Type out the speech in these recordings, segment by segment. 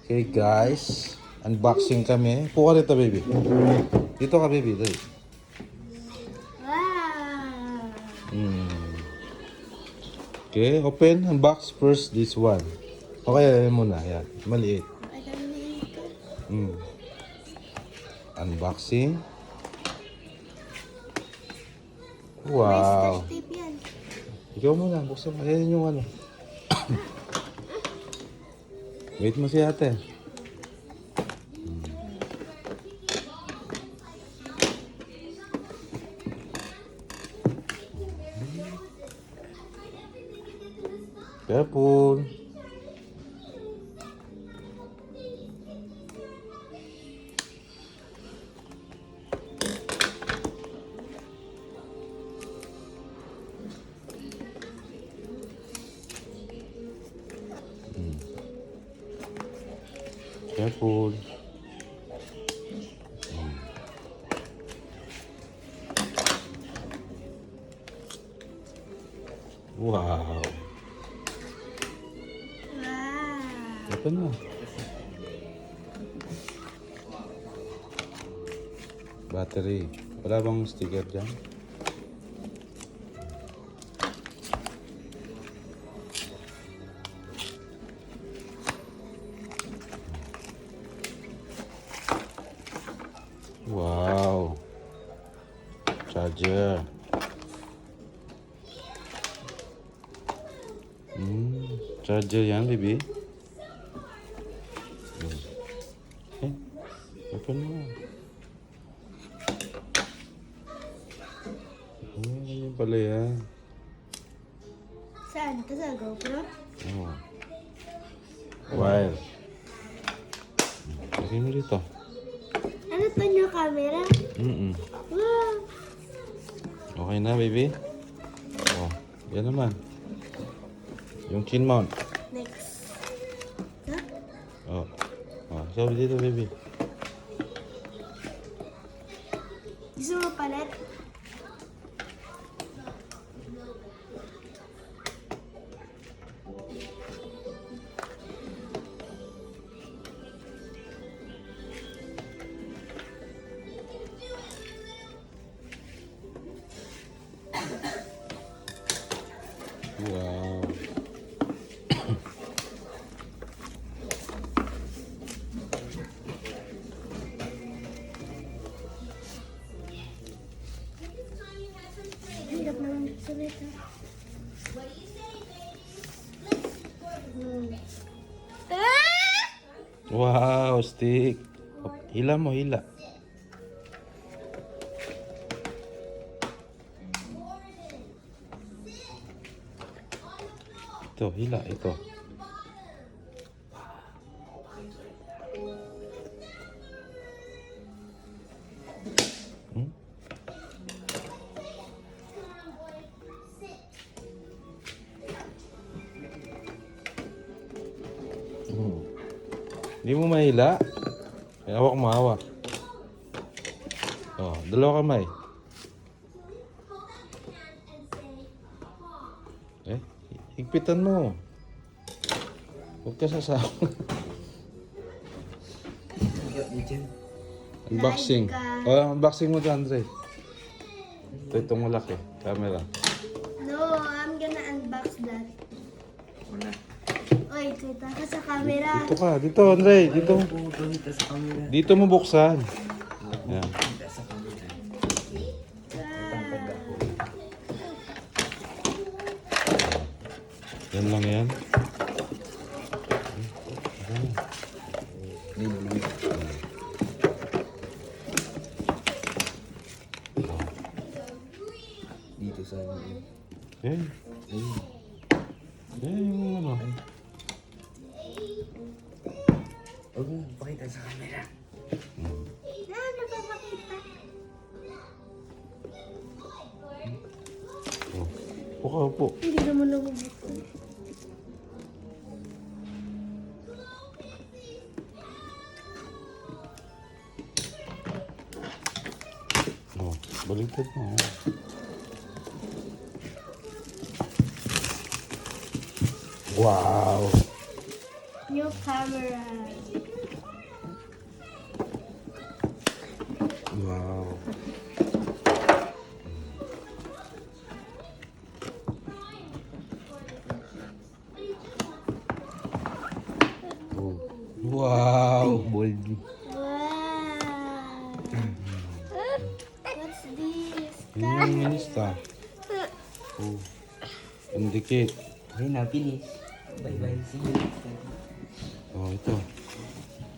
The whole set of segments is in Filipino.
Okay guys, unboxing kami. Puka rito baby. Dito ka baby, dali. Wow! Okay, open, unbox first this one. Okay, yan muna, yan. Maliit. Ay, dami ito. Unboxing. May Wow. scotch tape yan. Ikaw muna, buksan mo. Ayan yung ano. Wait mo si ate. Careful. Careful. Wow. Wow! Open mo. Battery. Wala bang sticker dyan? Wow. Charger. Charger yan, baby. Okay. Open mo. Ganyan pala yan. Saan? Ito sa GoPro? Oh. Wire. Lagay mo dito. Ano to yung camera? Wow! Okay na, baby? Oh, yan naman. Yung chin mount. Next. Huh? Oh. Oh, so dito, baby. Gusto mo palit? Wow. Hirap naman sulit ha. Wow, stick. Hila mo, hila. Ito, hila, ito. Hindi mo mahila. Hawak mo, hawak. Oh, dalawa kamay. Higpitan mo. Huwag ka sasawa. Unboxing. Oh, unboxing mo dyan, Andre. Itong malaki. Camera. No, I'm gonna unbox that. Oy, kita ka sa camera. Dito ka. Dito, Andre. Dito. Dito mo buksan. Yan. Yan lang yan. Dito sa Eh. Yung ano. Huwag mo pakita sa camera. Ano ba makita? Upo ka, upo. Hindi naman nabubuto. Oh, baliktad mo. Wow! Yung New camera. Wow. Oh. Wow. Bold. Wow. What's this? Yung Insta. Oh. Indicate. Okay na, finish. Bye-bye. See you next time. Oh, ito.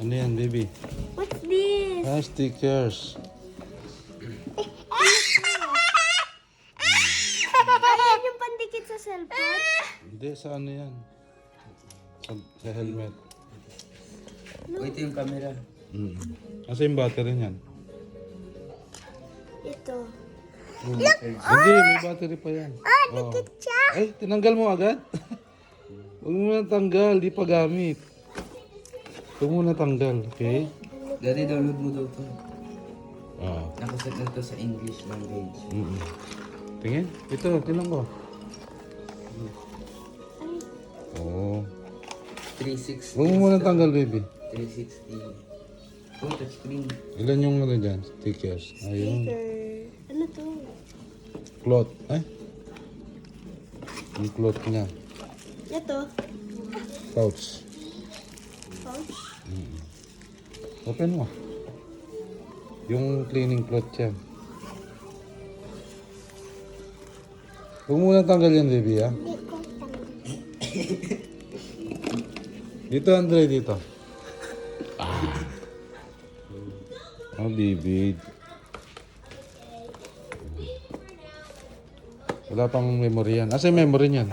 Ano yan, baby? What's this? Ah, stickers. Ayan yung pandikit sa cellphone. Hindi, sa ano yan? Sa helmet. Oh, ito yung camera. Asa yung battery niyan? Ito. Hindi, may battery pa yan. Oh. Ay, tinanggal mo agad? Huwag mo na tanggal, di pa gamit. Huwag mo na tanggal, okay? Dati download mo daw ito. Ah. Nakaset na ito sa English language. Tingin? Ito, tinan ko. Oh. 360. Huwag mo muna tanggal, baby. 360. Oh, touchscreen. Ilan yung ano dyan? Stickers. Ayun. Ano to? Cloth. Ay? Yung cloth niya. Ito. Pouch. Pouch. Open mo. Yung cleaning cloth yan. Huwag muna tanggal yan, baby, ha? Dito, Andre, dito. Oh, baby. Wala pang memory yan. Asa yung memory niyan?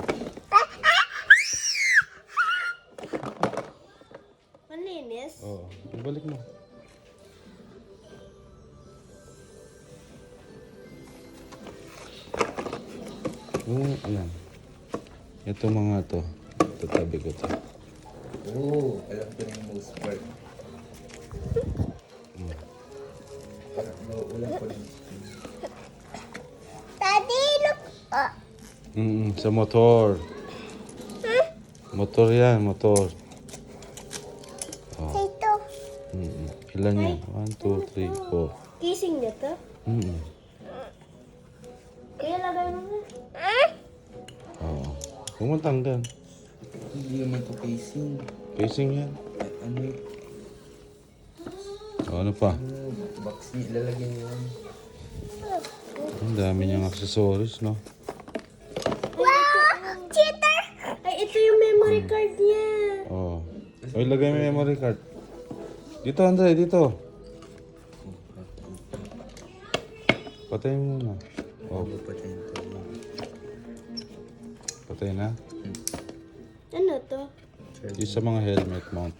Malinis. Oo. Ibalik mo. Ayan. Ito mga to. Tatabi ko to. Oh, alam ko na yung most part. Parang nauulan ko lang. Daddy, look. Sa motor. Motor yan, motor. Oh. Ito. Ilan yan? 1, 2, 3, 4. Kissing niya to? Kaya lagay mo na. Oo. Huwag mo tanggal. Hindi naman ito casing. Casing yan. Ano yun? Ano pa? Box niya, ilalagyan niya yan. Ang dami niyang accessories, no? Wow! Cheater! Ay, ito yung memory card niya. Oo. Oh. Ilagay mo yung memory card. Dito, Andre, dito. Patayin mo muna. Oh, patay ito. Patay na. Ano to? Yung sa mga helmet mount.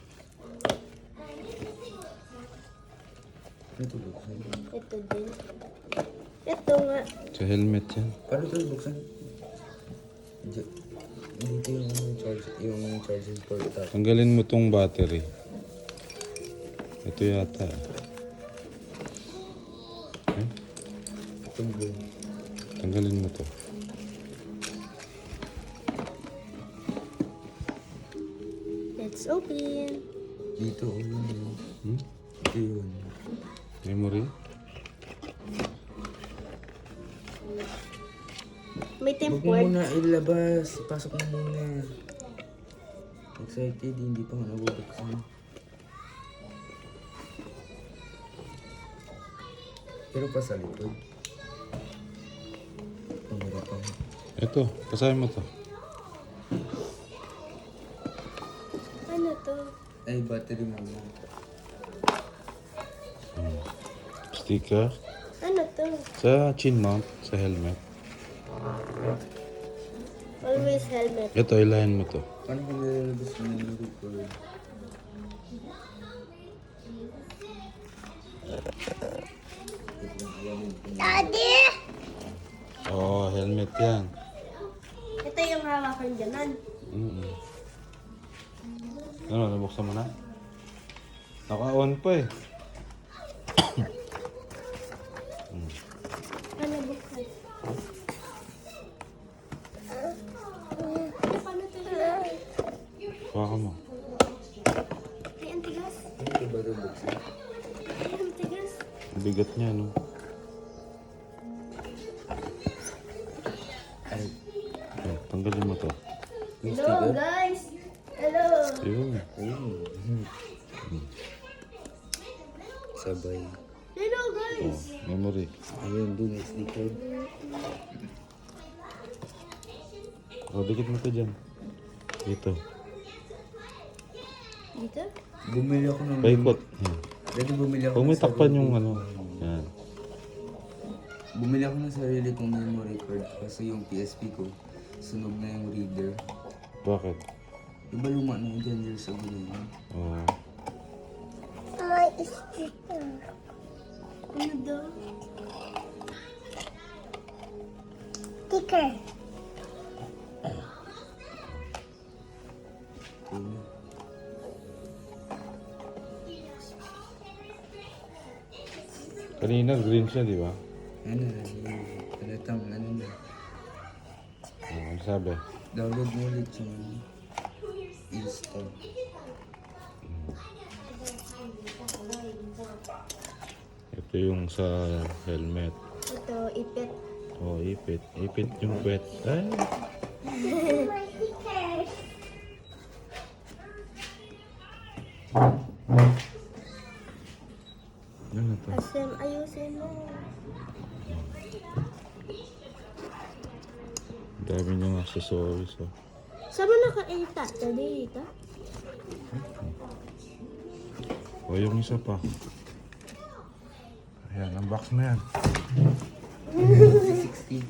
Ito buksan. Ito din. Ito nga. Sa helmet yan. Paano ito buksan? Dito yung charging port. Tanggalin mo tong battery. Ito yata. Eh? Itong blue. Tanggalin mo to. Let's open. Dito, yun. Ito yun. Memory? May Huwag temp mo word. muna ilabas. Pasok mo muna. Excited, hindi pa nga nabubuksan. Pero pa sa likod. Pumira pa. Ito, basahin mo to. Ano to? Ay, battery muna. Sticker. Ano to? Sa chin mount, sa helmet. Always helmet. Ito, ilahin mo to. Paano kung nilalabas mo yung record? Daddy! Oo, helmet yan. Ito yung hawakan dyanan. Ano, nabuksan mo na? Naka-on pa eh. Ano buksan? Paano to yun? Baka mo. ba ito buksan? Ay, ang tigas. Ang bigat niya, no? Ay, Oh, tanggalin mo to. yung Hello, sticker? guys. Hello. Yun. Ayun. Sabay. Hello, Oh, guys. memory. Ayun, doon yung sticker. Oh, dikit mo to dyan. Dito. Dito? Bumili ako ng... Paikot. Yan. Dati bumili ako Huwag may ng takpan sarili- yung ano. Yan. Bumili ako ng sarili kong memory card kasi yung PSP ko, sunog na yung reader. Bakit? Diba luma na yung 10 years ago na yun? Oh. May sticker. Ano daw? Sticker. Ayun. Kanina green siya, di ba? Ano na, yung talatang ano na. Oh, ano sabi? Download mo ulit yung install. Ito yung sa helmet. Ito, ipit. Oh, ipit. Ipit yung pet. Ay, My stickers. ano na to? Asem, ayusin mo. Dami niyang accessories, oh. Saan mo naka-eta? Tadi dito? O, yung isa pa. Ayan, ang box na yan. 360.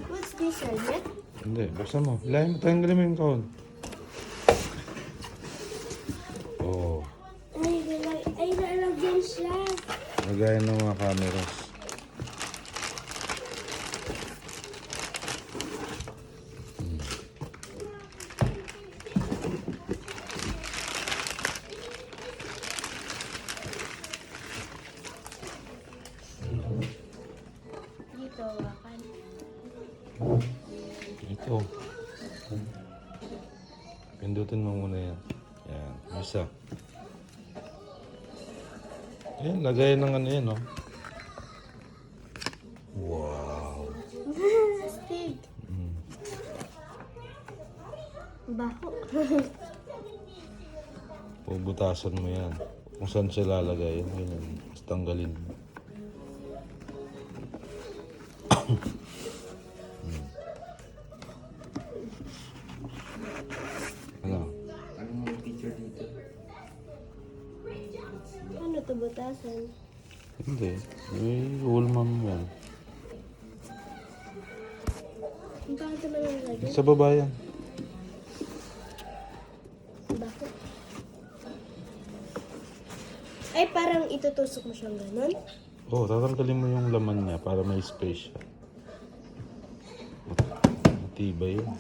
What's this, helmet? Hindi, buksan mo. Hilahin mo, tanggalin mo yung kahon. Oh, Ay, nalagyan siya. lagayan ng mga cameras. Dito, wakan. Ito. Pindutin mo muna yan. Yan, isa. Ayan, lagayan ng ano yan, oh. Wow. Astig. Mm. Baho. Pubutasan mo yan. Kung saan siya lalagay, yan, ganyan. Tapos tanggalin mo. Ano? Ano mo yung picture dito? Ano to butasan? Hindi. May ulman mo yan. Bakit naman ang lagyan? Sa baba yan. Bakit? Ay, parang itutusok mo siyang ganun? Oo, tatanggalin mo yung laman niya para may space siya. Matibay yun.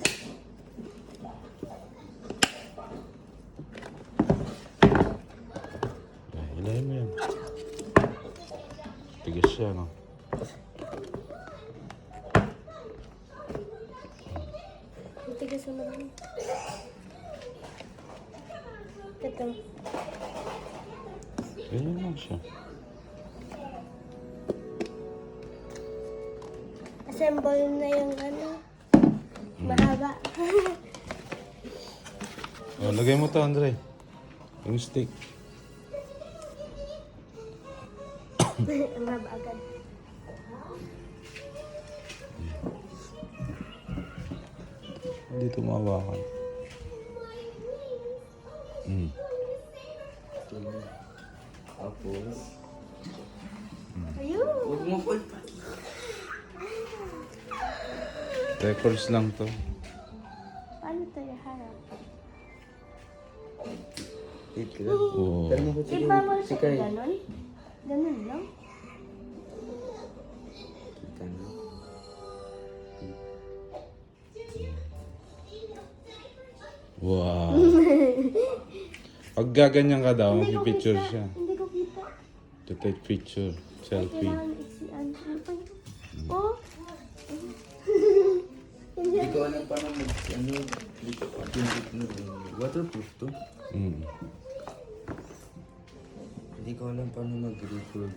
Ay, hilahin mo yan. Tigas siya, no? Matigas naman. Ito. Ganyan lang siya. Assemble na yung ano. Mahaba. Oh, lagay mo to, Andre. Yung stick. Ang mahaba agad. Dito mahawakan. Mm. Ito na. Tapos, Ayun. huwag mo po. Records lang to. Paano to iharap? Wait ka lang. Oo. Dali mo ko Di ba mo si siya Kai. ganun? Ganun lang? Kita na. Wow. Pag gaganyan ka daw, mag-picture siya. Hindi ko kita. To take picture. Selfie. Kailangan isi-ano. Ano pa yun? Oh! Hindi ko alam paano waterproof to. Mm. Hindi ko alam paano mag-record.